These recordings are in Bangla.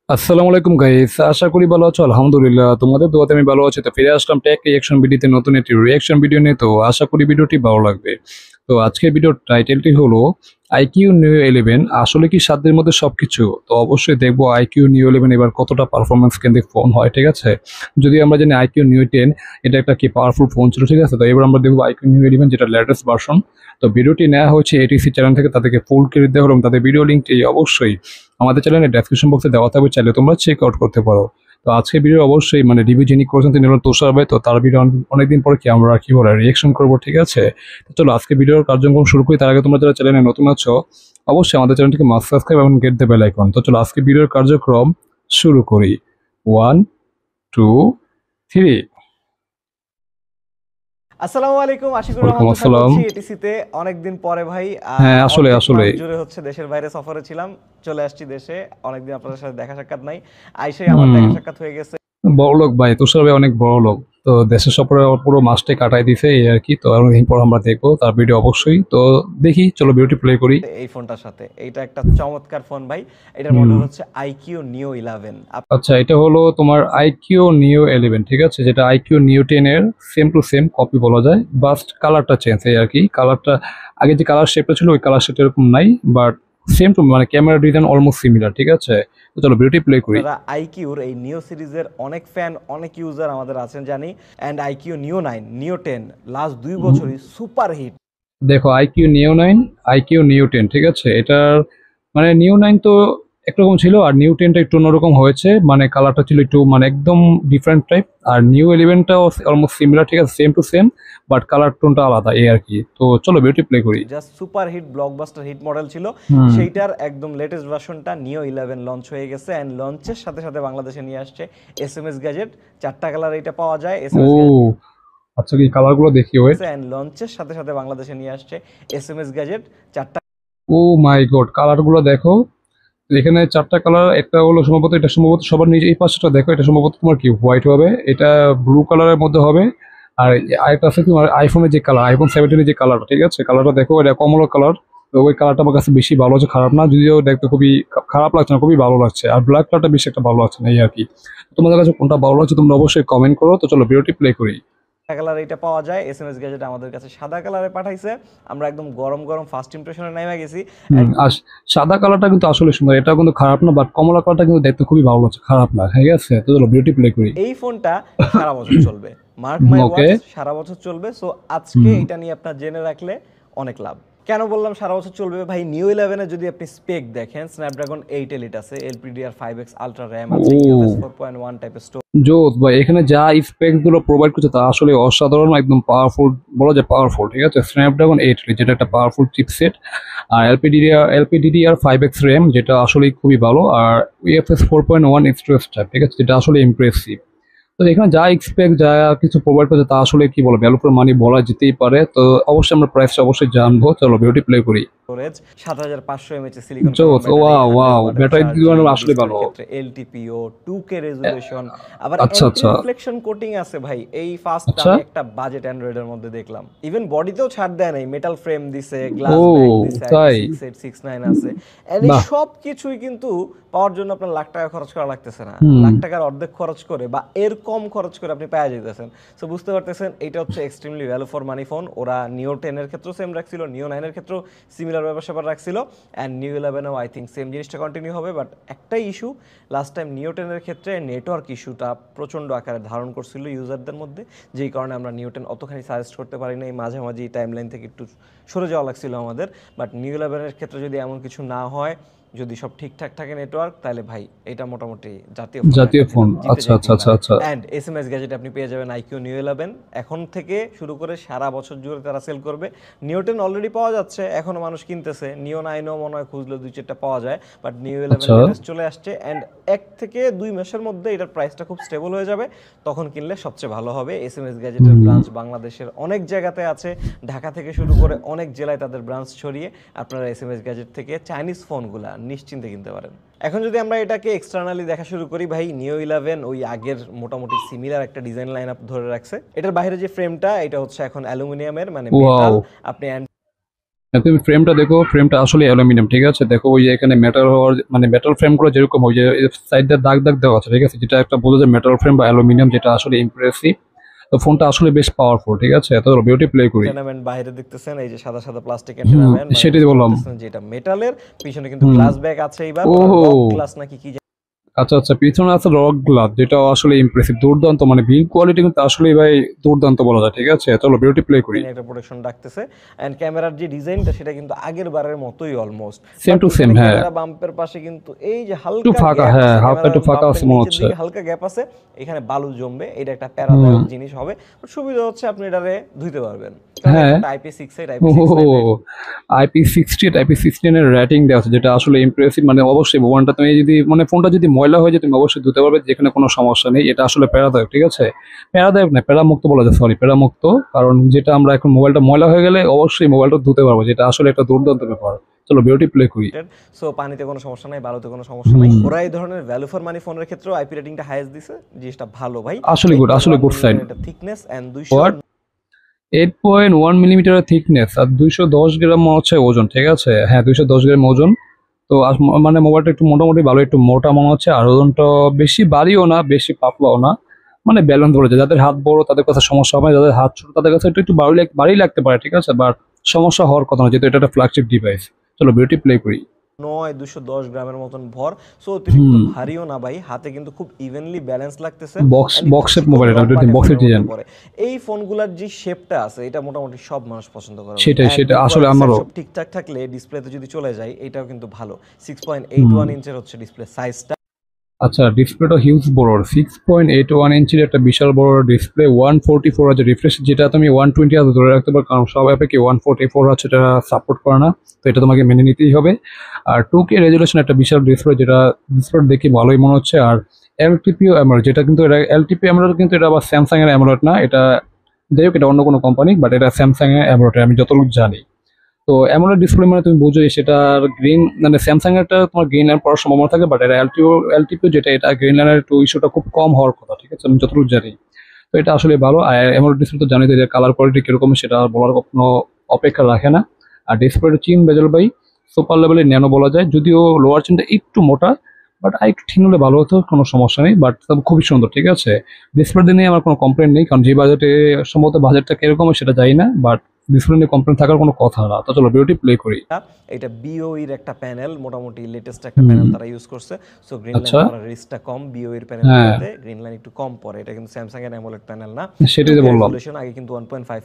আসসালামু আলাইকুম গাইস, আশা করি ভালো আছো। আলহামদুলিল্লাহ, তোমাদের দোয়াতে আমি ভালো আছি। তো ফিরে আসলাম টেক রিয়াকশন ভিডিওতে, নতুন একটি রিয়াকশন ভিডিও নিয়ে। তো আশা করি ভিডিওটি ভালো লাগবে। তো আজকের ভিডিওর টাইটেলটি হলো আইকিউ নিউ 11 আসলে কি সাধ্যের মধ্যে সবকিছু। তো অবশ্যই দেখবো আইকিউ নিউ 11 এবার কতটা পারফরমেন্স কেন্দ্রিক ফোন হয়, ঠিক আছে। যদি আমরা জানি আইকিউ নিউ 10 এটা একটা কি পাওয়ারফুল ফোন ছিল, ঠিক আছে। তো এবার আমরা দেখবো আইকিউ নিউ 11 যেটা লেটেস্ট ভার্সন। তো ভিডিওটি নেওয়া হয়েছে এটিসি চ্যানেল থেকে, তাদেরকে ফুল ক্রেডিট দেওয়া হলো এবং তাদের ভিডিও লিঙ্কটি অবশ্যই আমাদের চ্যানেলের ডেসক্রিপশন বক্সে দেওয়া থাকবে, চাইলে তোমরা চেক আউট করতে পারো। তো আজকে ভিডিও অবশ্যই রিভিউ যিনি করেছেন তিনি হলো তুষার ভাই। তো তার ভিডিও অনেকদিন পরে কি আমরা কি বলে রিয়েকশন করবো, ঠিক আছে। তো চলো আজকে ভিডিওর কার্যক্রম শুরু করি। তার আগে তোমরা যারা চ্যানেলে নতুন আছো অবশ্যই আমাদের চ্যানেলটিকে মাস্ট সাবস্ক্রাইব এবং গেট দ্য বেল আইকন। তো চলো আজকে ভিডিওর কার্যক্রম শুরু করি। 1 2 3। আসসালামু আলাইকুম, আশিকুর ওয়ালাইকুম রহমান তুষার আসসালাম। বলছি এটিসিতে। অনেকদিন পরে ভাই, হ্যাঁ, আসলে অর্ধেক আসলে মাস জুড়ে হচ্ছে দেশের বাইরে সফরে ছিলাম। চলে আসছি দেশে। অনেকদিন আপনাদের সাথে দেখা সাক্ষাৎ নাই, আইসেই আমার হুম, দেখা সাক্ষাৎ হয়ে গেছে। বড় লোক ভাই, তুষার ভাই অনেক বড় লোক। তো দেশের সফরে ওর পুরো মাসটাই কাটাই দিছে এই আর কি। তো অনেকদিন পর আমরা দেখবো তার ভিডিও অবশ্যই। তো দেখি, চলো ভিডিওটি প্লে করি। এই ফোনটার সাথে এইটা একটা চমৎকার ফোন ভাই। এটার হুম, মডেল হচ্ছে আইকিউ নিও 11। আচ্ছা, এটা হলো তোমার আইকিউ নিও 11, ঠিক আছে, যেটা আইকিউ নিও 10 এর সেম টু সেম কপি বলা যায়। বাস্ট কালারটা চেঞ্জ এই আর কি। কালারটা আগে যে কালার শেপটা ছিল ওই কালার শেপটা এরকম নাই, but same to camera design almost similar, ঠিক আছে। তো চলো ভিডিওটি প্লে করি। আপনারা আইকিউর এই নিও সিরিজের অনেক ফ্যান, অনেক ইউজার আমাদের আছেন জানি। অ্যান্ড আইকিউ নিও 9, নিও 10 লাস্ট 2 বছরই সুপার হিট। দেখো আইকিউ নিও 9, আইকিউ নিও 10, ঠিক আছে। এটার নিও 9 তো একরকম ছিল, আর নিউ 10টা একটু অন্যরকম হয়েছে। কালারটা ছিল একটু একদম ডিফারেন্ট টাইপ। আর নিউ 11টাও অলমোস্ট সিমিলার, ঠিক আছে, same to same, but colour টোনটা আলাদা এই আর কি। তো চলো ভিডিওটি প্লে করি। Just super hit blockbuster hit model ছিল। হুম। সেইটার একদম লেটেস্ট ভার্সনটা নিও 11 লঞ্চ হয়ে গেছে। অ্যান্ড লঞ্চের সাথে সাথে বাংলাদেশে নিয়ে আসছে এসএমএস গ্যাজেট। 4টা কালার এটা পাওয়া যায় ও, এসএমএস গ্যাজেট। আচ্ছা, কি কালারগুলো দেখি, ওয়েট। অ্যান্ড লঞ্চের সাথে সাথে বাংলাদেশে নিয়ে আসছে এসএমএস গ্যাজেট 4টা। ও মাই গড, কালারগুলো দেখো। এখানে চারটা কালার, একটা হলো সম্ভবত, এটা সম্ভবত সবার নিচে এই পাশটা দেখো, এটা সম্ভবত তোমার কি হোয়াইট হবে, এটা ব্লু কালারের মধ্যে হবে। আর আরেকটা আছে তোমার আইফোনের যে কালার, আইফোন 17 যে কালার, ঠিক আছে, কালারটা দেখো, এটা কমলা কালার। তো ওই কালারটা আমার কাছে বেশি ভালো হচ্ছে, খারাপ না, যদিও দেখতে খুবই খারাপ লাগছে না, খুবই ভালো লাগছে। আর ব্ল্যাক কালারটা বেশি একটা ভালো লাগছে না এই আর কি। তোমাদের কাছে কোনটা ভালো লাগছে তোমরা অবশ্যই কমেন্ট করো। তো চলো ভিডিওটি প্লে করি। কালার এটা পাওয়া যায় এসএমএস গ্যাজেট আমাদের কাছে সাদা কালারে পাঠাইছে। আমরা একদম গরম গরম ফার্স্ট ইমপ্রেশনে নেমে গেছি। আর সাদা কালারটা কিন্তু আসলে সুন্দর, এটা কিন্তু খারাপ না, বাট কমলা কালারটা কিন্তু দেখতে খুবই ভালো লাগছে, খারাপ না, ঠিক আছে। তো চলো ভিডিওটি প্লে করি। এই ফোনটা সারা বছর চলবে, মার্ক মাই ওকে। ওয়ার্ডস, সারা বছর চলবে। সো আজকে এটা নিয়ে আপনার জেনে রাখলে অনেক লাভ। কেন বললাম সারা বছর চলবে ভাই? নিউ 11 যদি আপনি স্পেক দেখেন, স্ন্যাপড্রাগন 8 এলিট আছে, LPDDR5X আলট্রা র্যাম আছে, ইউএফএস ও 4.1 টাইপের স্টোরেজ। জোস ভাই, এখানে যা স্পেক গুলো প্রোভাইড করছে তা আসলে অসাধারণ, একদম পাওয়ারফুল, বলা যায় পাওয়ারফুল, ঠিক আছে। স্ন্যাপড্রাগন 8 যেটা একটা পাওয়ারফুল চিপসেট, আর LPDDR5X র্যাম যেটা আসলে খুবই ভালো, আর ইউএফএস 4.1 স্টোরেজ টাইপ, ঠিক আছে, যেটা আসলে ইমপ্রেসিভ। তো এখানে যা এক্সপেক্ট, যা কিছু প্রোভাইড করছে তা আসলে কি বলো, ভ্যালু ফর মানি বলা যেতেই পারে। তো অবশ্যই আমরা প্রাইসটা অবশ্যই জানবো, চলো ভিডিওটি প্লে করি। 7500 mAh সিলিকন কার্বন জোস, ব্যাটারি, ওয়াও 100 ওয়াও, ওয়াটের ব্যাটারি চার্জিং, আসলে ডিসপ্লের ভালো। ক্ষেত্রে LTPO 2K রেজোলিউশন, আবার আচ্ছা অ্যান্টি আচ্ছা রিফ্লেকশন কোটিং আছে ভাই। এই ফার্স্ট আচ্ছা। আমি একটা বাজেট অ্যান্ড্রয়েডের মধ্যে দেখলাম। ইভেন বডিতেও ছাড় দেয় নাই, মেটাল ফ্রেম দিছে, ও গ্লাস ব্যাক দিছে, তাই, IP6869 আছে। এন্ড এই বাহ। সব কিছুই কিন্তু পাওয়ার জন্য আপনার লাখ টাকা খরচ করা লাগতেছে না। হুম। লাখ টাকার অর্ধেক খরচ করে বা এর কম খরচ করে আপনি পাওয়া যেতেছেন। সো বুঝতে পারতেছেন এটা হচ্ছে extremely value for money phone. ওরা নিও 10 এর ক্ষেত্রেও সেম রাখছিল, নিও 9 এর ক্ষেত্রেও সিমিলার ব্যাপার স্যাপার রাখছিল। অ্যান্ড নিউ 11ও আই থিঙ্ক সেম জিনিসটা কন্টিনিউ হবে। বাট একটাই ইস্যু, লাস্ট টাইম নিও 10 এর ক্ষেত্রে নেটওয়ার্ক ইস্যুটা প্রচণ্ড আকারে ধারণ করছিল ইউজারদের মধ্যে, যেই কারণে আমরা নিও 10 অতখানি সাজেস্ট করতে পারি না। এই মাঝামাঝি টাইমলাইন থেকে একটু সরে যাওয়া লাগছিল আমাদের। বাট নিউ 11 এর ক্ষেত্রে যদি এমন কিছু না হয়, যদি সব ঠিকঠাক থাকে নেটওয়ার্ক, তাহলে ভাই এটা মোটামুটি জাতীয় ফোন জাতীয় একটা ফোন, জিতে আচ্ছা যায় আচ্ছা কিনা। আচ্ছা আচ্ছা। অ্যান্ড এসএমএস গ্যাজেট আপনি পেয়ে যাবেন আইকিউ নিউ 11 এখন থেকে শুরু করে সারা বছর জুড়ে তারা সেল করবে। নিও 10 অলরেডি পাওয়া যাচ্ছে, এখনো মানুষ কিনতেছে। নিও 9ও মনে হয় খুঁজলে 2-4টা পাওয়া যায়। বাট নিউ 11 আচ্ছা। লেটেস্ট চলে আসছে। অ্যান্ড 1 থেকে 2 মাসের মধ্যে এটার প্রাইসটা খুব স্টেবল হয়ে যাবে, তখন কিনলে সবচেয়ে ভালো হবে। এসএমএস গ্যাজেটের ব্রাঞ্চ বাংলাদেশের অনেক জায়গাতে আছে, ঢাকা থেকে শুরু করে অনেক জেলায় তাদের ব্রাঞ্চ ছড়িয়ে। আপনারা এসএমএস গ্যাজেট থেকে চাইনিজ ফোনগুলা নিশ্চিন্তে কিনতে পারেন। এখন যদি আমরা এটাকে এক্সটার্নালি দেখা শুরু করি ভাই, নিও 11 ওই আগের মোটামুটি সিমিলার একটা ডিজাইন লাইন আপ ধরে রাখছে। এটার বাইরে যে ফ্রেমটা, এটা হচ্ছে এখন অ্যালুমিনিয়ামের, মানে ওয়াও। মেটাল। আপনি তুমি ফ্রেমটা দেখো, ফ্রেমটা আসলে অ্যালুমিনিয়াম, ঠিক আছে। দেখো ওই যে এখানে মেটাল হওয়ার মানে মেটাল ফ্রেমগুলো যেরকম ওই যে সাইড দিয়ে দাগ দাগ দেওয়া আছে, ঠিক আছে, যেটা একটা বোঝা যায় মেটাল ফ্রেম বা অ্যালুমিনিয়াম, যেটা আসলে ইমপ্রেসিভ। তো ফোনটা আসলে বেশ পাওয়ারফুল, ঠিক আছে। তো বিউটি প্লে করি। এন্টেনামেন্ট বাইরে দেখতেছেন এই যে সাদা সাদা প্লাস্টিক এন্টেনামেন্ট, মানে সেটাই বুঝতে বললাম। পারতেছেন যে এটা মেটালের, পিছনে কিন্তু গ্লাস ব্যাক আছে, এইবার ও, ওটা রক গ্লাস নাকি কি আচ্ছা আচ্ছা, পিছনে আছে রক গ্লাস, যেটা আসলে ইমপ্রেসিভ, দুর্দান্ত, মানে বিল্ড কোয়ালিটি কিন্তু আসলে ভাই দুর্দান্ত বলা যায়, ঠিক আছে। চলো বিউটি প্লে করি। জানি একটা প্রোটেকশন রাখতেছে। এন্ড ক্যামেরার যে ডিজাইনটা সেটা কিন্তু আগের বারের মতোই almost, same but to same, এখানে হ্যাঁ। ক্যামেরা বাম্পের পাশে কিন্তু এই যে একটু হালকা ফাঁকা, গ্যাপ হ্যাঁ, আছে, হালকা ক্যামেরা একটু ফাঁকা বাম্পের আছে মনে নিচের হচ্ছে। দিকে হালকা গ্যাপ আছে, এখানে বালু জমবে, এটা একটা প্যারাদায়ক জিনিস হবে। বাট সুবিধা হচ্ছে আপনি এটারে ধুইতে পারবেন, কারণ হ্যাঁ। একটা IP68 IP69 IP60 IP16 এর রেটিং দেওয়া আছে, যেটা আসলে ইমপ্রেসিভ। মানে অবশ্যই মোবাইলটা তুমি যদি মানে ফোনটা যদি ময়লা হয়ে যায় তুমি অবশ্যই ধুতে পারবে, যেখানে কোনো সমস্যা নেই। এটা আসলে প্যারাদায়ক, ঠিক আছে। প্যারাদায়ক না, প্যারামুক্ত বলা যায়, সরি, প্যারামুক্ত। কারণ যেটা আমরা এখন মোবাইলটা ময়লা হয়ে গেলে অবশ্যই মোবাইলটা ধুতে পারবো, যেটা আসলে একটা দুর্দান্ত ব্যাপার। চলো বিউটি প্লে করি। সো পানিতে কোনো সমস্যা নাই, বালুতে কোনো সমস্যা নাই। ওরা এই ধরনের ভ্যালু ফর মানি ফোনের ক্ষেত্রেও IP রেটিংটা হাইয়েস্ট দিছে, জিনিসটা ভালো ভাই। আসলে গুড, আসলে 8.1 good sign. Millimetre thickness and 200 what, 8.1 millimetre thickness আর 210 গ্রাম মনে হচ্ছে ওজন, ঠিক আছে। হ্যাঁ, 210 গ্রাম ওজন। তো মানে মোবাইলটা একটু মোটামুটি ভালো, একটু মোটা মনে হচ্ছে। আর ওজনটা বেশি ভারীও না, বেশি পাতলাও না, মানে ব্যালেন্স বলেছে। যাদের হাত বড় তাদের কাছে সমস্যা হবে না, যাদের হাত ছোট তাদের কাছে একটু একটু ভারী লাগতে পারে, ঠিক আছে। বাট সমস্যা হওয়ার কথা না, যেহেতু এটা একটা ফ্ল্যাগশিপ ডিভাইস। চলো বিউটি প্লে করি। 210 গ্রামের মতন ভর। সো অতিরিক্ত ভারীও না ভাই, হাতে কিন্তু খুব ইভেনলি ব্যালেন্স লাগতেছে। And একটু বক্সের চিকন মোবাইল, এটা লম্বাটে বক্সের ফোনের মধ্যে ডিজাইন। পড়ে। এই ফোনগুলার যে শেপটা আছে এটা মোটামুটি সব মানুষ পছন্দ করে ভাই। সেটাই And সেটা build আসলে quality আমারও। সব ঠিকঠাক থাকলে ডিসপ্লেতে যদি চলে যায় এটাও কিন্তু ভালো। 6.81 ইঞ্চের হচ্ছে ডিসপ্লে সাইজটা। আচ্ছা, ডিসপ্লেটা হিউজ বড়, 6.81 ইঞ্চির একটা বিশাল বড় ডিসপ্লে। 144 আছে রিফ্রেশ, যেটা তুমি 120 হাতে ধরে রাখতে পারো, কারণ সব অ্যাপে কি 144 আছে, এটা সাপোর্ট করে না। তো এটা তোমাকে মেনে নিতেই হবে। আর 2K রেজলিউশন একটা বিশাল ডিসপ্লে, যেটা ডিসপ্লে দেখে ভালোই মনে হচ্ছে। আর এলটিপিও অ্যামোলেড, যেটা কিন্তু এটা এলটিপি অ্যামোলেড, কিন্তু এটা আবার স্যামসাং এর অ্যামোলেড না, এটা যাই হোক এটা অন্য কোনো কোম্পানি, বাট এটা স্যামসাং এর অ্যামোলেড আমি যতটুকু জানি। তো অ্যামোলেড ডিসপ্লে মানে তুমি বুঝোই, সেটার গ্রিন মানে স্যামসাং এরটা তোমার গ্রিন লাইন পড়ার সম্ভাবনা থাকে, বাট এটা এলটিপিও যেটা, এটা গ্রিন লাইনের একটু ইস্যুটা খুব কম হওয়ার কথা, ঠিক আছে, আমি যতটুকু জানি। তো এটা আসলে ভালো। আর অ্যামোলেড ডিসপ্লে তো জানি, যে কালার কোয়ালিটি কিরকম সেটা আর বলার কোনো অপেক্ষা রাখে না। আর ডিসপ্লেটা চিন বেজেল বাই সুপার লেভেলের ন্যানো বলা যায়, যদিও লোয়ার চিনটা একটু মোটা, বাট আর একটু ঠিক হলে ভালো হতো, কোনো সমস্যা নেই। বাট খুবই সুন্দর, ঠিক আছে। ডিসপ্লে নিয়ে আমার কোনো কমপ্লেন নেই, কারণ যে বাজেটে সম্ভবত বাজেটটা কিরকম সেটা জানি না, বাট ডিসপ্লে নিয়ে কমপ্লেন থাকার কোনো কথা না। তো চলো বিউটি প্লে করি। এটা বিওইর একটা প্যানেল, মোটামুটি লেটেস্ট একটা প্যানেল তারা ইউজ করছে। সো গ্রিন লাইন আচ্ছা, পড়ার রিস্কটা কম, বিওইর হ্যাঁ, প্যানেলগুলোতে গ্রিন লাইন একটু কম পড়ে। এটা কিন্তু স্যামসাং এর অ্যামোলেড প্যানেল না। সেটাই তো 2K বললাম। রেজোলিউশন, আগে কিন্তু 1.5।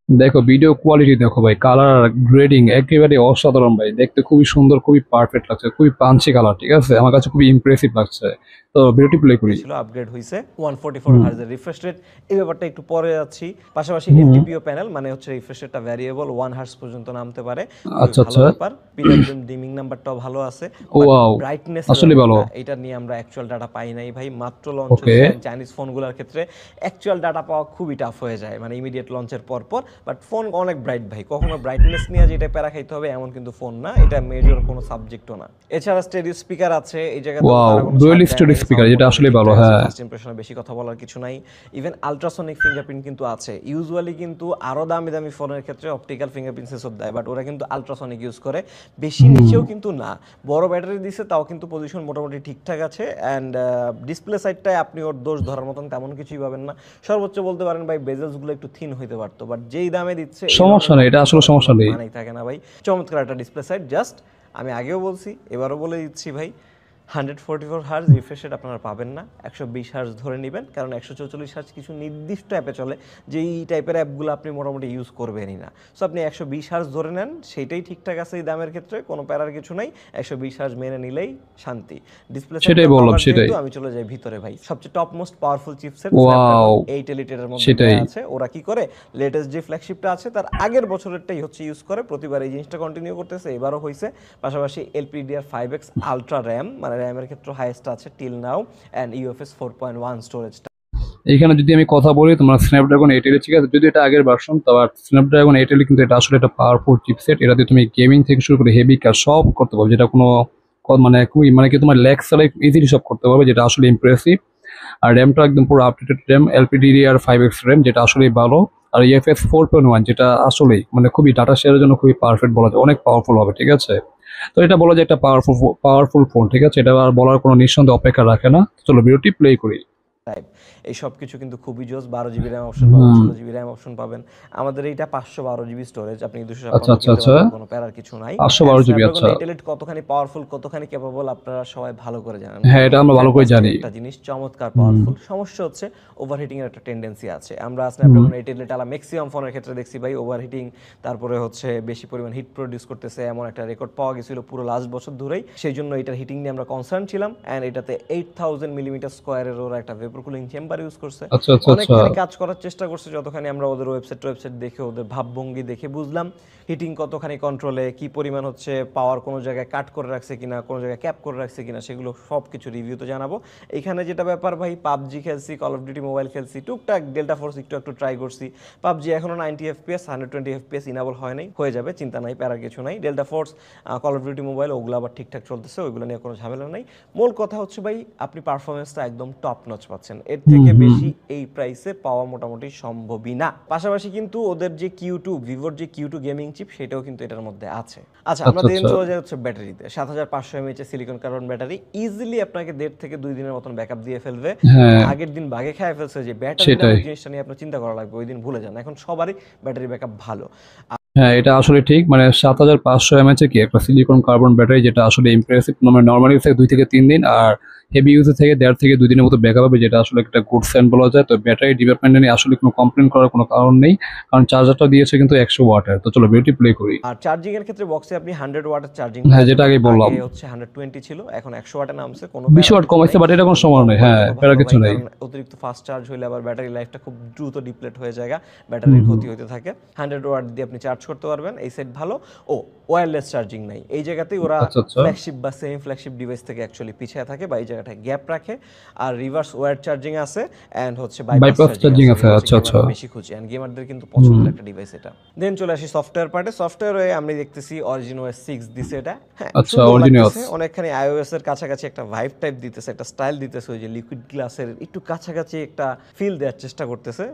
দেখো ভিডিও কোয়ালিটি দেখো ভাই, কালার গ্রেডিং একেবারে অসাধারণ ভাই, দেখতে খুবই সুন্দর, খুবই পারফেক্ট লাগছে, খুবই পাঞ্চি কালার, ঠিক আছে, আমার কাছে খুবই ইমপ্রেসিভ লাগছে। তো বিউটি প্লে করি। ছিল আপগ্রেড হয়েছে 144 হার্জের রিফ্রেশ রেট, এই ব্যাপারটা একটু পরে যাচ্ছি। পাশাপাশি এলটিপিও প্যানেল, মানে হচ্ছে রিফ্রেশ রেটটা ভ্যারিয়েবল, 1 হার্জ পর্যন্ত নামতে পারে। আচ্ছা ভালো আচ্ছা, ব্যাপার। পিডব্লিউএম ডিমিং নাম্বারটাও ভালো আছে। ওয়াও, ব্রাইটনেস আসলে ভালো। এটা নিয়ে আমরা অ্যাকচুয়াল ডাটা পাই নাই ভাই, মাত্র লঞ্চ ওকে, হয়েছে। চাইনিজ ফোনগুলোর ক্ষেত্রে অ্যাকচুয়াল ডাটা পাওয়া খুবই টাফ হয়ে যায়, মানে ইমিডিয়েট লঞ্চের পর পর। বাট ফোন অনেক ব্রাইট ভাই, কখনো ব্রাইটনেস নিয়ে যেটা প্যারা খাইতে হবে এমন কিন্তু ফোন না, এটা মেজর কোনো সাবজেক্টও না। এছাড়া স্টেরিও স্পিকার আছে এই জায়গাতে, ওয়াও, ডুয়াল স্টুডিও স্পিকার, যেটা আসলে ভালো, হ্যাঁ। ফার্স্ট ইমপ্রেশনে বেশি কথা বলার কিছু নাই। ইভেন আলট্রাসনিক ফিঙ্গারপ্রিন্ট কিন্তু আছে। ইউজুয়ালি কিন্তু আরো দামি দামি ফোনের ক্ষেত্রে অপটিক্যাল ফিঙ্গারপ্রিন্ট সেন্সর দেয়, বাট ওরা কিন্তু আলট্রাসনিক ইউজ করে। বেশি নিচেও কিন্তু না, বড় ব্যাটারি দিছে, তাও কিন্তু পজিশন মোটামুটি ঠিকঠাক আছে। অ্যান্ড ডিসপ্লে সাইডটায় আপনি ওর দোষ ধরার মতন তেমন কিছুই পাবেন না। সর্বোচ্চ বলতে পারেন ভাই বেজেলস গুলো একটু থিন হইতে পারতো, বাট যেই দামে দিচ্ছে সমস্যা নেই, এটা আসলে সমস্যা নেই। মানেই থাকে না ভাই। চমৎকার একটা ডিসপ্লে সাইড। জাস্ট আমি আগেও বলছি, এবারও বলে দিচ্ছি ভাই, 144 হার্জ রিফ্রেশ রেট আপনারা পাবেন না, 120 হার্জ ধরে নেবেন, কারণ 144 হার্জ কিছু নির্দিষ্ট অ্যাপে চলে, যে এই টাইপের অ্যাপগুলো আপনি মোটামুটি ইউজ করবেনই না। সো আপনি 120 হার্জ ধরে নেন, সেটাই ঠিকঠাক আছে এই দামের ক্ষেত্রে, কোনো প্যারার কিছু নাই। 120 হার্জ মেনে নিলেই শান্তি। ডিসপ্লে সেটাই বললাম, সেটাই। আমি চলে যাই ভিতরে ভাই। সবচেয়ে top most powerful chipset wow, 8 এলিটের মধ্যে সেটাই। দেয়া আছে। ওরা কি করে, লেটেস্ট যে ফ্ল্যাগশিপটা আছে তার আগের বছরেরটাই হচ্ছে ইউজ করে, প্রতিবার এই জিনিসটা কন্টিনিউ করতেছে, এবারও হয়েছে। পাশাপাশি LPDDR5X আলট্রা র্যাম, মানে র্যামের ক্ষেত্রে হাইয়েস্ট আছে till now, and UFS 4.1 storage. এখানে যদি আমি কথা বলি তোমার স্ন্যাপড্রাগন 8 ঠিক আছে, যদি এটা আগের ভার্সন, তবে স্ন্যাপড্রাগন 8 কিন্তু এটা আসলে একটা পাওয়ারফুল চিপসেট। এটাতে তুমি গেমিং থেকে শুরু করে হেভি কাজ সব করতে পারবে, যেটা কোনো মানে খুবই মানে কি তোমার ল্যাগ ছাড়াই ইজিলি সব করতে পারবে, যেটা আসলে ইমপ্রেসিভ। আর র্যামটা একদম পুরো আপডেটেড র্যাম, LPDDR5X র্যাম, যেটা আসলে ভালো। আর ইএফএস 4.1 যেটা আসলেই মানে খুবই ডাটা শেয়ারের জন্য খুবই পারফেক্ট বলা যায়, অনেক পাওয়ারফুল হবে, ঠিক আছে। তো এটা বলা যায় একটা পাওয়ারফুল ফোন, ঠিক আছে, এটা আর বলার কোনো নিঃসন্দেহে অপেক্ষা রাখে না। চলো ভিডিওটি প্লে করি। টাইপ এই সব কিছু কিন্তু খুবই জোস। 12 জিবি র্যাম অপশন পাবেন, 16 জিবি র্যাম অপশন পাবেন। আমাদের এইটা 512 জিবি স্টোরেজ, আপনি আচ্ছা 256 আচ্ছা কিনতে আচ্ছা, পারবেন, কোনো প্যারার কিছু নাই। অ্যান্ড 512 জিবি, স্ন্যাপড্রাগন আচ্ছা। 8 কতখানি পাওয়ারফুল, কতখানি ক্যাপাবল আপনারা সবাই ভালো করে জানেন। হ্যাঁ, এটা আমরা ভালো করে ফ্যান্টাস্টিক জানি। একটা জিনিস, চমৎকার হুম পাওয়ারফুল। সমস্যা হচ্ছে ওভারহিটিং এর একটা টেন্ডেন্সি আছে। আমরা হুম। স্ন্যাপড্রাগন 8 আলা ম্যাক্সিমাম ফোনের ক্ষেত্রে দেখছি ভাই ওভারহিটিং, তারপরে হচ্ছে বেশি পরিমাণ হিট প্রডিউস করতেছে, এমন একটা রেকর্ড পাওয়া গেছিল পুরো লাস্ট বছর ধরেই। সেই জন্য এটার হিটিং নিয়ে আমরা কনসার্ন ছিলাম। অ্যান্ড এটাতে 8000 মিলিমিটার স্কোয়ারের ওরা একটা ভেপর কুলিং চেম্বার ইউজ করছে। আচ্ছা আচ্ছা আচ্ছা। অনেকখানি কাজ করার চেষ্টা করছে, যতখানি আমরা ওদের ওয়েবসাইট দেখে ওদের ভাবভঙ্গি দেখে বুঝলাম হিটিং কতখানি কন্ট্রোলে, কি পরিমাণ হচ্ছে পাওয়ার, কোনো জায়গায় কাট করে রাখছে কিনা, কোনো জায়গায় ক্যাপ করে রাখছে কিনা, সেগুলো সব কিছু রিভিউতে জানাবো। এখানে যেটা ব্যাপার ভাই, পাবজি খেলছি, কল অফ ডিউটি মোবাইল খেলছি, টুকটাক ডেল্টা ফোর্স একটু ট্রাই করছি। পাবজি এখনো 90 এফপিএস 120 এফপিএস ইনাবল হয় নাই, হয়ে যাবে, চিন্তা নাই, প্যারা কিছু নাই। Delta force, call of duty mobile, ওগুলো আবার ঠিকঠাক চলতেছে, ওইগুলো নিয়ে কোনো ঝামেলা নাই। মূল কথা হচ্ছে ভাই, আপনি পারফরমেন্সটা একদম টপ নচ পাচ্ছেন, এর থেকে বেশি এই প্রাইসে পাওয়া মোটামুটি সম্ভবই না। পাশাপাশি কিন্তু ওদের যে Q2, ভিভোর যে Q2 গেমিং চিপ, সেটাও কিন্তু এটার মধ্যে আছে। আচ্ছা, আমরা আচ্ছা দেন আচ্ছা। চলে যাই হচ্ছে ব্যাটারিতে। 7500 mAh silicon carbon battery easily আপনাকে 1.5 থেকে 2 দিনের মতন ব্যাকআপ দিয়ে ফেলবে। হ্যাঁ, আগের দিন বাগে খেয়ে ফেলছে যে ব্যাটারি সেটাই। নামক জিনিসটা নিয়ে আপনার চিন্তা করা লাগবে, ওই দিন ভুলে যান। এখন সবারই ব্যাটারি ব্যাকআপ ভালো। হ্যাঁ, এটা আসলে ঠিক। মানে 7500 এমএএইচ কি একটা সিলিকন কার্বন ব্যাটারি, যেটা আসলে ইমপ্রেসিভ। নর্মালি থেকে 2 থেকে 3 দিন, আর হেভি ইউজে থেকে 1.5 থেকে 2 দিনের মতো ব্যাকআপ হবে, যেটা আসলে একটা গুড সাইন বলা যায়। তো ব্যাটারি ডিপার্টমেন্টে নিয়ে আসলে কোনো কমপ্লেন করার কোনো কারণ নেই, কারণ চার্জারটা দিয়েছে কিন্তু 100 ওয়াটের। তো চলো ভিডিওটি প্লে করি। আর চার্জিং এর ক্ষেত্রে বক্সে আপনি 100 ওয়াটের চার্জিং হ্যাঁ, পেয়ে যেটা যাবেন। আগে বললাম, আগে হচ্ছে 120 ছিল, এখন 100 ওয়াটে নামছে। কোনো 20 প্যারা ওয়াট কিছু কমাইছে, নাই। বাট এটা কোনো যত সমস্যা কম নেই। হয় হ্যাঁ, তত প্যারা ভালো কিছু ভাই, নেই। কারণ অতিরিক্ত ফাস্ট চার্জ হইলে আবার ব্যাটারি লাইফটা খুব দ্রুত ডিপ্লেট হয়ে যায়, ব্যাটারির ক্ষতি হতে থাকে। 100 ওয়াট দিয়ে আপনি চার্জ করতে পারবেন, এই সেট ভালো। ও, ওয়্যারলেস চার্জিং নাই, এই জায়গাতেই ওরা আচ্ছা আচ্ছা। ফ্ল্যাগশিপ বা সেমি ফ্ল্যাগশিপ ডিভাইস থেকে অ্যাকচুয়ালি পিছিয়ে থাকে, বা এই জায়গাটায় গ্যাপ রাখে। আর রিভার্স ওয়্যার চার্জিং আছে, অ্যান্ড হচ্ছে বাইপাস বাইপাস চার্জিং চার্জিং আছে, আছে, যেটা হচ্ছে আচ্ছা আচ্ছা। গেমাররা বেশি খুঁজে, অ্যান্ড গেমারদের কিন্তু পছন্দের একটা ডিভাইস এটা। দেন চলে আসি সফটওয়্যার পার্টে। সফটওয়্যারে আমি দেখতেছি অরিজিন ওএস 6 দিছে এটা। হ্যাঁ, আচ্ছা, সুন্দর অরিজিনালস। লাগতেছে, অনেকখানি আইওএস এর কাছাকাছি একটা ভাইব টাইপ দিতেছে, একটা স্টাইল দিতেছে, ওই যে লিকুইড গ্লাসের একটু কাছাকাছি একটা ফিল দেওয়ার চেষ্টা করতেছে।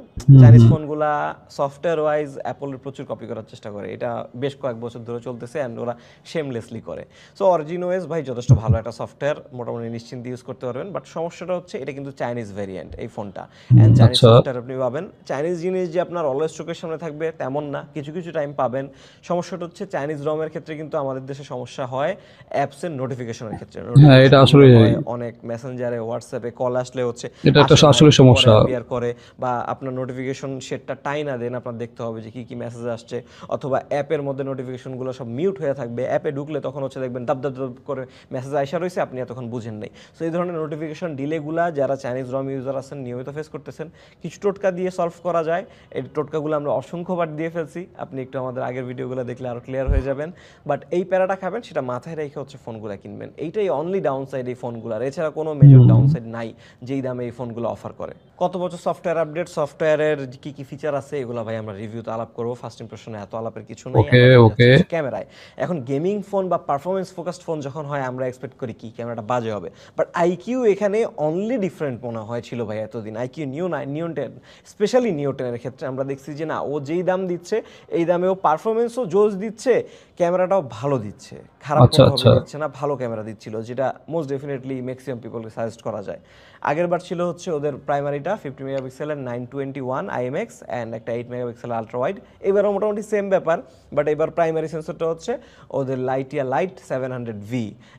চাইনিজ ফোনগুলা সফটওয়্যার ওয়াইজ অ্যাপলের প্রচুর কপি করার চেষ্টা করে, এটা বেশ কয়েক বছর ধরে চলতেছে, অ্যান্ড ওরা শেমলেসলি করে। সো অরিজিন ওএস ভাই যথেষ্ট ভালো একটা সফটওয়্যার, মোটামুটি নিশ্চিন্তে ইউজ করতে পারবেন। বাট সমস্যাটা হচ্ছে এটা কিন্তু চাইনিজ ভ্যারিয়েন্ট এই ফোনটা, অ্যান্ড চাইনিজ আচ্ছা সফটওয়্যার আপনি পাবেন। চাইনিজ জিনিস যে আপনার অলওয়েজ চোখের সামনে থাকবে তেমন না, কিছু কিছু টাইম পাবেন। সমস্যাটা হচ্ছে চাইনিজ রমের ক্ষেত্রে কিন্তু আমাদের দেশে সমস্যা হয় অ্যাপসের নোটিফিকেশনের ক্ষেত্রে। হ্যাঁ, এটা নোটিফিকেশনগুলো আসলে হয় অনেক মেসেঞ্জারে, হোয়াটসঅ্যাপে কল আসলে হচ্ছে এটা একটা আসে না, আসলে একটু পরে সমস্যা। অ্যাপিয়ার করে, বা আপনার নোটিফিকেশন সেটটা টাইনা দেন, আপনার দেখতে হবে যে কি কি মেসেজ আসছে, অথবা অ্যাপের মধ্যে নোটিফিকেশনগুলো সব মিউট হয়ে থাকবে। অ্যাপে ঢুকলে তখন হচ্ছে দেখবেন দাব দাব দাব করে মেসেজ আইসা রয়েছে, আপনি এতক্ষণ বুঝেন নাই। সো এই ধরনের নোটিফিকেশন ডিলেগুলা যারা চাইনিজ রম ইউজার আছেন নিয়মিত ফেস করতেছেন, কিছু টোটকা দিয়ে সলভ করা যায়। এই টোটকাগুলো আমরা অসংখ্যবার দিয়ে ফেলছি, আপনি একটু আমাদের আগের ভিডিওগুলো দেখলে আরও ক্লিয়ার হয়ে যাবেন। বাট এই প্যারাটা খাবেন, সেটা মাথায় রেখে হচ্ছে ফোনগুলো কিনবেন। এইটাই অনলি ডাউন সাইড এই ফোনগুলোর, এছাড়া কোনো মেজর ডাউন সাইড নাই যেই দামে এই ফোনগুলো অফার করে। কত বছর সফটওয়্যার আপডেট, সফটওয়্যারের কি কি ফিচার আছে, এগুলো ভাই আমরা রিভিউতে আলাপ করবো। ফার্স্ট ইমপ্রেশনে এত আলাপের কিছু নেই, ওকে আমরা চলে যাচ্ছি ওকে। ক্যামেরায়। এখন গেমিং ফোন বা পারফরমেন্স ফোকাসড ফোন যখন হয়, আমরা এক্সপেক্ট করি কি ক্যামেরাটা বাজে হবে। বাট আইকিউ এখানে অনলি ডিফারেন্ট মনে হয়েছিল ভাই এতদিন। আইকিউ নিও 10, স্পেশালি নিও 10-এর ক্ষেত্রে আমরা দেখছি যে না, ও যেই দাম দিচ্ছে এই দামেও পারফরমেন্সও জোস দিচ্ছে, ক্যামেরাটাও ভালো দিচ্ছে, খারাপ আচ্ছা কোনোভাবে আচ্ছা। দিচ্ছে না, ভালো ক্যামেরা দিচ্ছিল, যেটা মোস্ট ডেফিনেটলি ম্যাক্সিমাম পিপলকে সাজেস্ট করা যায়। আগের বার ছিল হচ্ছে ওদের প্রাইমারিটা 50 মেগাপিক্সেলের 921 IMX, অ্যান্ড একটা 8 মেগাপিক্সেল আলট্রা ওয়াইড। এবারও মোটামুটি সেম ব্যাপার, বাট এবার প্রাইমারি সেন্সরটা হচ্ছে ওদের লাইটিয়া লাইট 700V,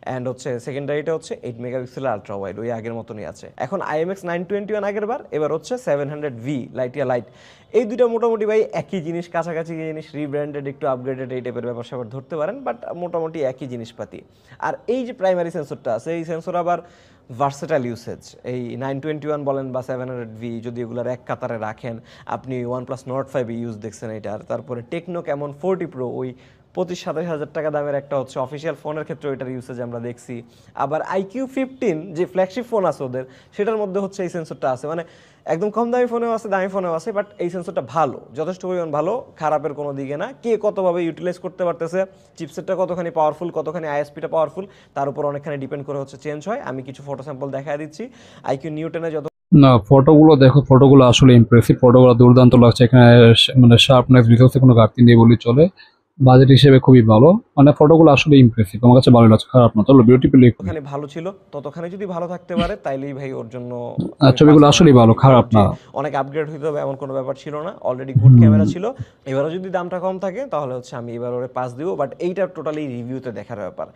অ্যান্ড হচ্ছে সেকেন্ডারিটা হচ্ছে 8 মেগাপিক্সেল আলট্রা ওয়াইড, ওই আগের মতনই আছে। এখন IMX 921 আগের বার, এবার হচ্ছে 700V লাইটিয়া লাইট। এই দুইটা মোটামুটি ভাই একই জিনিস, কাছাকাছি জিনিস, রিব্র্যান্ডেড, একটু আপগ্রেডেড, এই টাইপের ব্যাপার স্যাপার ধরতে পারেন, বাট মোটামুটি একই জিনিসপাতি। আর এই যে প্রাইমারি সেন্সরটা আছে, এই সেন্সর আবার ভার্সেটাইল ইউসেজ। এই 921 বলেন বা 700V, যদি এগুলোর এক কাতারে রাখেন, আপনি OnePlus Nord 5 ইউজ দেখছেন এটার, তারপরে টেকনো ক্যামন 40 Pro, ওই 25-27 হাজার টাকা দামের একটা হচ্ছে অফিসিয়াল ফোনের ক্ষেত্রে ওইটার ইউসেজ আমরা দেখছি। আবার IQ15 যে ফ্ল্যাগশিপ ফোন আছে ওদের, সেটার মধ্যে হচ্ছে এই সেন্সরটা আছে। মানে একদম কম দামি ফোনেও আছে, দামি ফোনেও আছে, বাট এই সেন্সরটা ভালো, যথেষ্ট পরিমাণ ভালো, খারাপের কোনো দিকে না। কে কতভাবে ইউটিলাইজ করতে পারতেছে, চিপসেটটা কতখানি পাওয়ারফুল, কতখানি আইএসপিটা পাওয়ারফুল, তার উপর অনেকখানি ডিপেন্ড করে হচ্ছে চেঞ্জ হয়। আমি কিছু ফটো স্যাম্পল দেখায় দিচ্ছি। IQ নিউ 10-এ যত না, ফটোগুলো দেখো, ফটোগুলো আসলে ইমপ্রেসিভ, ফটোগুলো দুর্দান্ত লাগছে। এখানে মানে শার্পনেস রিসোর্সে কোনো ঘাটতি নেই বললেই চলে। বাজেট হিসেবে খুবই ভালো, মানে ফটোগুলো আসলে ইমপ্রেসিভ, আমার কাছে ভালো লাগছে, খারাপ না। চলো বিউটি প্লে করি। ওখানে ভালো ছিল, ততখানি যদি ভালো থাকতে পারে তাইলেই ভাই ওর জন্য আর আমি প্লাস ছবিগুলো ওয়ান আসলেই দিয়ে ভালো, দিব। ওর খারাপ যে না। অনেক আপগ্রেড হইতে হবে এমন কোনো ব্যাপার ছিল না, অলরেডি গুড হুম। ক্যামেরা ছিল। এবারও যদি দামটা কম থাকে তাহলে হচ্ছে আমি এবার ওরে পাস দিব, বাট এইটা টোটালি রিভিউতে দেখার ব্যাপার।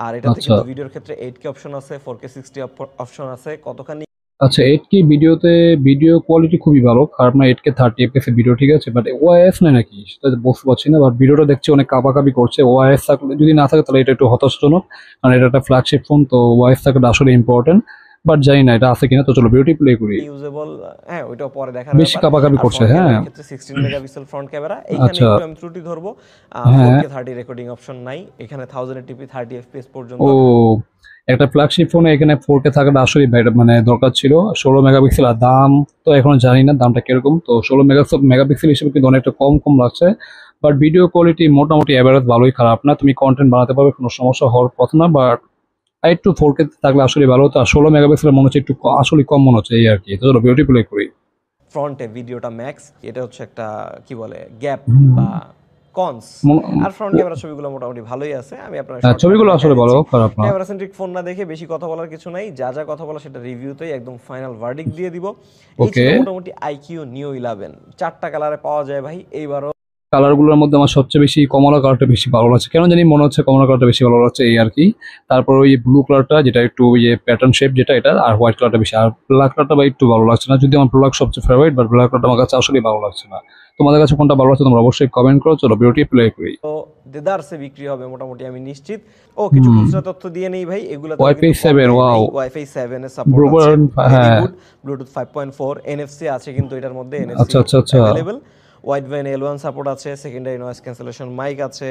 আর এটাতে আচ্ছা কিন্তু ভিডিওর ক্ষেত্রে 8K অপশন আছে, 4K 60 অপশন আছে, কতখানি আচ্ছা, 8K ভিডিওতে ভিডিও কোয়ালিটি খুবই ভালো, খারাপ না। 8K 30 FPS ভিডিও, ঠিক আছে, বাট ওআইএস নাই নাকি সেটা বুঝতে পারছি না। বাট ভিডিওটা দেখছি অনেক কাঁপাকাঁপি করছে। ওআইএস থাকলে, যদি না থাকে তাহলে এটা একটু হতাশাজনক, কারণ এটা একটা ফ্ল্যাগশিপ ফোন, তো ওআইএস থাকাটা আসলে ইম্পর্টেন্ট। বাট জানি না এটা আছে কিনা। তো চলো বিউটি প্লে করি। ইউজেবল, হ্যাঁ ওইটাও পরে দেখার বেশি ব্যাপার। কাঁপাকাঁপি আর করছে, ফ্রন্ট হ্যাঁ। ক্যামেরার ক্ষেত্রে 16 মেগাপিক্সেল ফ্রন্ট ক্যামেরা, এইখানে আচ্ছা। একটু আমি ত্রুটি ধরবো। হ্যাঁ। 4K 30 রেকর্ডিং অপশন নাই এখানে, 1080p 30 FPS পর্যন্ত। ও, একটা ফ্ল্যাগশিপ ফোনে এখানে 4K থাকাটা আসলে মানে দরকার ছিল। 16 মেগাপিক্সেল, আর দাম তো এখন জানি না দামটা কিরকম। তো 16 মেগাপিক্সেল হিসেবে কিন্তু অনেকটা কম কম লাগছে। বাট ভিডিও কোয়ালিটি মোটামুটি অ্যাভারেজ, ভালোই, খারাপ না। তুমি কন্টেন্ট বানাতে পারবে, কোনো সমস্যা হওয়ার কথা না। বাট একটু 4K থাকলে আসলে ভালো হতো। আর 16 মেগাপিক্সেলের মনে হচ্ছে একটু আসলে কম মনে হচ্ছে, এই আর কি। তো চলো বিউটি প্লে করি। ফ্রন্টে ভিডিওটা ম্যাক্স, এটা হচ্ছে একটা কি বলে গ্যাপ হুম। বা কনস। মনে- আর ফ্রন্ট ক্যামেরা ছবিগুলো মোটামুটি ভালোই আছে, আমি আপনার হ্যাঁ, শর্টকাটে ছবিগুলো দেখাই আসলে ভালো, দিচ্ছি। খারাপ না। ক্যামেরা সেন্ট্রিক ফোন না দেখে বেশি কথা বলার কিছু নাই, যা যা কথা বলা সেটা রিভিউতেই একদম ফাইনাল ভার্ডিক্ট দিয়ে দিব। এই ওকে। ছিল মোটামুটি আইকিউ নিও 11। 4টা কালারে পাওয়া যায় ভাই এইবারও। কালারগুলোর মধ্যে আমার সবচেয়ে বেশি কমলা কালারটা বেশি ভালো লাগছে, কেন জানি মনে হচ্ছে কমলা কালারটা বেশি ভালো লাগছে, এই আর কি। তারপর ওই ব্লু কালারটা, যেটা একটু ইয়ে প্যাটার্ন শেপ যেটা, এটা। আর হোয়াইট কালারটা বেশি। আর ব্ল্যাক কালারটা বা একটু ভালো লাগছে না, যদি আমার ব্ল্যাক সবচেয়ে ফেভারিট, বাট ব্ল্যাক কালারটা আমার কাছে আসলে ভালো লাগছে না। তোমাদের কাছে কোনটা ভালো লাগছে তোমরা অবশ্যই কমেন্ট করো। চলো বিউটি প্লে করি। তো দেদারসে বিক্রি হবে মোটামুটি আমি নিশ্চিত। ও কিছু হুম। খুচরা তথ্য দিয়ে নেই ভাই, এগুলোতে ওয়াইফাই কিন্তু কম 7, দেয় নাই। ওয়াও। ওয়াইফাই 7 এর সাপোর্ট আছে, ব্লুবার্ন, ভেরি হ্যাঁ। গুড। ব্লুটুথ 5.4, এনএফসি আছে কিন্তু এটার মধ্যে, এনএফসি আচ্ছা আচ্ছা আচ্ছা। Available. Wide van L1 support আছে, সেকেন্ডারি নয়েজ ক্যান্সেলেশন মাইক আছে,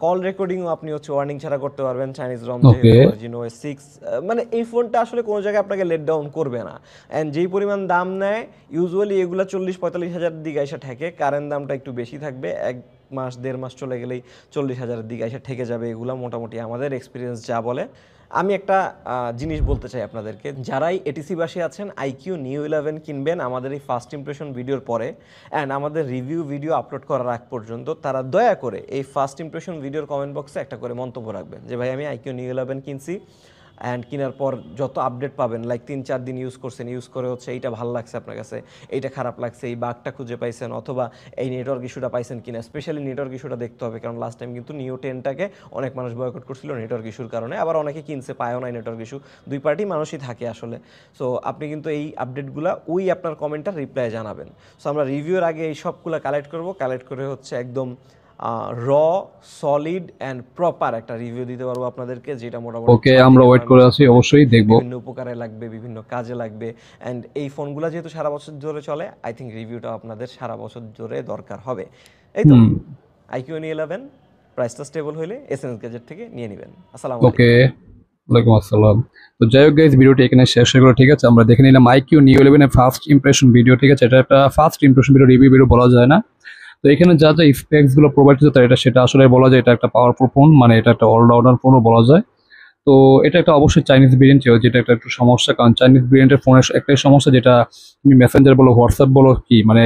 কল রেকর্ডিংও আপনি হচ্ছে ওয়ার্নিং ছাড়া করতে পারবেন, চাইনিজ রম ওকে। যেহেতু, অরিজিন OS 6। মানে এই ফোনটা আসলে কোনো জায়গায় আপনাকে লেট ডাউন করবে না। অ্যান্ড যেই পরিমাণ দাম নেয়, ইউজুয়ালি এগুলো 40-45 হাজার দিকে এসে ঠেকে, কারেন্ট দামটা একটু বেশি থাকবে। 1 মাস 1.5 মাস চলে গেলেই 40,000-এর দিকে এসে ঠেকে যাবে এগুলো, মোটামুটি আমাদের এক্সপিরিয়েন্স যা বলে। আমি একটা জিনিস বলতে চাই আপনাদেরকে, যারাই এটিসিবাসী আছেন আইকিউ নিউ 11 কিনবেন আমাদের এই ফার্স্ট ইমপ্রেশন ভিডিওর পরে অ্যান্ড আমাদের রিভিউ ভিডিও আপলোড করার আগ পর্যন্ত, তারা দয়া করে এই ফার্স্ট ইমপ্রেশন ভিডিওর কমেন্ট বক্সে একটা করে মন্তব্য রাখবেন যে ভাই আমি আইকিউ নিউ 11 কিনছি, অ্যান্ড কেনার পর যত আপডেট পাবেন, লাইক 3-4 দিন ইউজ করছেন, ইউজ করে হচ্ছে এইটা ভালো লাগছে আপনার কাছে, এইটা খারাপ লাগছে, এই বাগটা খুঁজে পাইছেন, অথবা এই নেটওয়ার্ক ইস্যুটা পাইছেন কিনা। স্পেশালি নেটওয়ার্ক ইস্যুটা দেখতে হবে, কারণ লাস্ট টাইম কিন্তু নিউ 10টাকে অনেক মানুষ বয়কট করছিল নেটওয়ার্ক ইস্যুর কারণে, আবার অনেকে কিনছে পায়ও নাই নেটওয়ার্ক ইস্যু। দুই পার্টি মানুষই থাকে আসলে। সো আপনি কিন্তু এই আপডেটগুলো ওই আপনার কমেন্টটা রিপ্লাই জানাবেন। সো আমরা রিভিউর আগে এই সবগুলো কালেক্ট করব, কালেক্ট করে হচ্ছে একদম র সলিড অ্যান্ড প্রপার একটা রিভিউ দিতে পারবো আপনাদেরকে, যেটা মোটামুটি ওকে, 6 আমরা থেকে ওয়েট 9 করে মাস আছি, আপনাদেরকে অবশ্যই দেখবো। বিভিন্ন উপকারে লাগবে, বিভিন্ন কাজে লাগবে। অ্যান্ড এই ফোনগুলো যেহেতু সারা বছর ধরে চলে, আই থিঙ্ক রিভিউটা আপনাদের সারা বছর ধরে দরকার হবে। এই তো হুম। আইকিউ নিয়ে 11, প্রাইসটা স্টেবল হলে এসএনএস গ্যাজেট থেকে নিয়ে নেবেন। আসসালামু ওকে, আলাইকুম। ওয়ালাইকুম আসসালাম। তো যাই হোক গাইজ, ভিডিওটি এখানে শেষ হয়ে গেলো, ঠিক আছে। আমরা দেখে নিলাম আইকিউ নিউ 11 এর ফার্স্ট ইমপ্রেশন ভিডিও, ঠিক আছে। এটা একটা first impression video, review video বলা যায় না। তো এখানে যা যা স্পেক্স গুলো প্রোভাইড করছে এটা সেটা আসলে বলা যায় এটা একটা পাওয়ারফুল ফোন, মানে এটা একটা অলরাউন্ডার ফোনও বলা যায়। তো এটা একটা অবশ্যই চাইনিজ ভেরিয়েন্ট, যেটা একটা একটু সমস্যা, কারণ চাইনিজ ভেরিয়েন্টের ফোনের একটাই সমস্যা, যেটা তুমি মেসেঞ্জার বলো, হোয়াটসঅ্যাপ বলো, কি মানে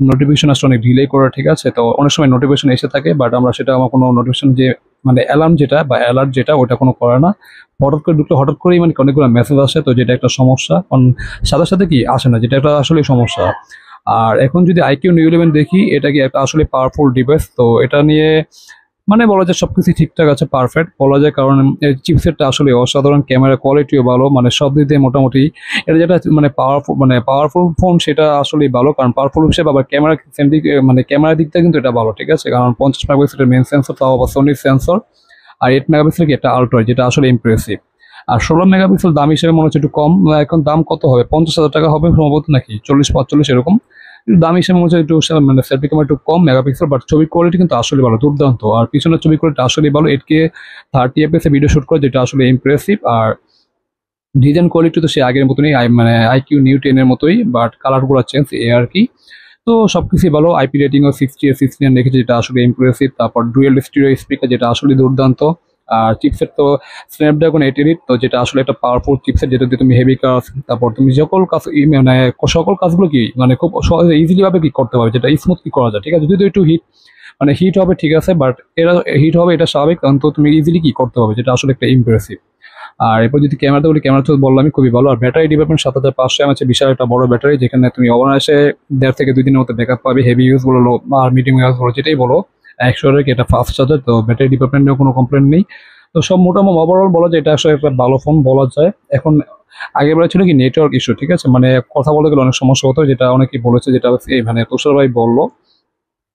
নোটিফিকেশন আসলে অনেক ডিলে করে, ঠিক আছে। তো অনেক সময় নোটিফিকেশন এসে থাকে, বাট আমরা সেটা, আমার কোনো নোটিফিকেশন যে মানে অ্যালার্ম যেটা বা অ্যালার্ট যেটা, ওটা কোনো করে না। হঠাৎ করে ঢুকলে হঠাৎ করেই মানে অনেকগুলো মেসেজ আসে, তো যেটা একটা সমস্যা, কারণ সাথে সাথে কি আসে না, যেটা একটা আসলে সমস্যা। আর এখন যদি আইকিউ নিউ 11 দেখি, এটা কি একটা আসলে পাওয়ারফুল ডিভাইস, তো এটা নিয়ে মানে বলা যায় সবকিছু ঠিকঠাক আছে, পারফেক্ট বলা যায়, কারণ এর চিপসেটটা আসলে অসাধারণ, ক্যামেরা কোয়ালিটিও ভালো, মানে সব দিক দিয়ে মোটামুটি এটা যেটা মানে পাওয়ারফুল ফোন সেটা আসলেই ভালো, কারণ পাওয়ারফুল হিসেবে আবার ক্যামেরা সেন্ট্রিক, মানে ক্যামেরার দিক থেকে কিন্তু এটা ভালো, ঠিক আছে। কারণ 50 মেগাপিক্সেলের মেন সেন্সর, তাও আবার সোনির সেন্সর, আর 8 মেগাপিক্সেল কি একটা আলট্রা, যেটা আসলে ইমপ্রেসিভ। আর 16 মেগাপিক্সেল দাম হিসেবে মনে হচ্ছে একটু কম। এখন দাম কত হবে, 50,000 টাকা হবে সম্ভবত, নাকি 40-45 এরকম। কিন্তু দাম হিসেবে মনে হচ্ছে একটু মানে সেলফি ক্যামেরা একটু কম মেগাপিক্সেল, বাট ছবির কোয়ালিটি কিন্তু আসলে ভালো, দুর্দান্ত। আর পিছনের ছবি কোয়ালিটি আসলে ভালো, 8K 30 FPS এ ভিডিও শুট করে, যেটা আসলে ইমপ্রেসিভ। আর ডিজাইন কোয়ালিটি তো সে আগের মতনই, মানে আইকিউ নিউ 10 এর মতোই, বাট কালারগুলো চেঞ্জ, এ আর কি। তো সবকিছুই ভালো। আইপি রেটিংও 60/69 রেখেছে, যেটা আসলে ইমপ্রেসিভ। তারপর ডুয়েল স্টিরিও স্পিকার, যেটা আসলে দুর্দান্ত। আর চিপসেট তো স্ন্যাপড্রাগন 8 এলিট, তো যেটা আসলে একটা পাওয়ারফুল চিপসেট, যেটা দিয়ে তুমি হেভি কাজ, তারপর তুমি সকল কাজ মানে সকল কাজগুলো কি মানে খুব ইজিলি ভাবে কি করতে পারবে, যেটা স্মুথ কি করা যায়। ঠিক আছে, যদি একটু মানে হিট হবে ঠিক আছে, বাট এরা হিট হবে এটা স্বাভাবিক, কারণ তো তুমি ইজিলি কি করতে হবে, যেটা আসলে একটা ইমপ্রেসিভ। আর এরপর যদি ক্যামেরাতে বলি, ক্যামেরা তো বললাম আমি খুবই ভালো। আর ব্যাটারি ডিপার্টমেন্ট 7500 mAh বিশাল একটা বড় ব্যাটারি, যেখানে তুমি অনায়াসে 1.5 থেকে 2 দিনের মতো ব্যাকআপ পাবে। হেভি ইউজ বলো আর মিডিয়াম ইউজ বলো যেটাই বলো, 100 কি এটা ফাস্ট চার্জার, তো ব্যাটারি ডিপার্টমেন্টেও কোনো কমপ্লেন নেই। তো সব মোটামুটি ওভারঅল বলা যায় এটা আসলে একটা ভালো ফোন বলা যায়। এখন আগে বলা ছিল কি নেটওয়ার্ক ইস্যু, ঠিক আছে, মানে কথা বলতে গেলে অনেক সমস্যা হতো, যেটা অনেকেই বলেছে, যেটা এই মানে তুষার ভাই বললো।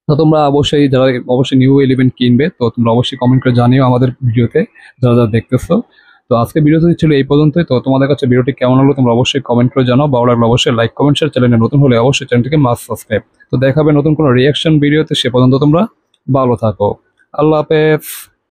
তো তোমরা অবশ্যই যারা অবশ্যই নিউ 11 কিনবে, তো তোমরা অবশ্যই কমেন্ট করে জানিও আমাদের ভিডিওতে, যারা যারা দেখতেছো। তো আজকে ভিডিওতে ছিল এই পর্যন্তই। তো তোমাদের কাছে ভিডিওটি কেমন হলো তোমরা অবশ্যই কমেন্ট করে জানাও। ভালো লাগলে অবশ্যই লাইক কমেন্ট শেয়ার, চ্যানেলে নতুন হলে অবশ্যই চ্যানেলটিকে মাস্ট সাবস্ক্রাইব। তো দেখা হবে নতুন কোনো রিয়াকশন ভিডিওতে, সে পর্যন্ত তোমরা ভালো থাকো। আল্লাহ হাফেজ।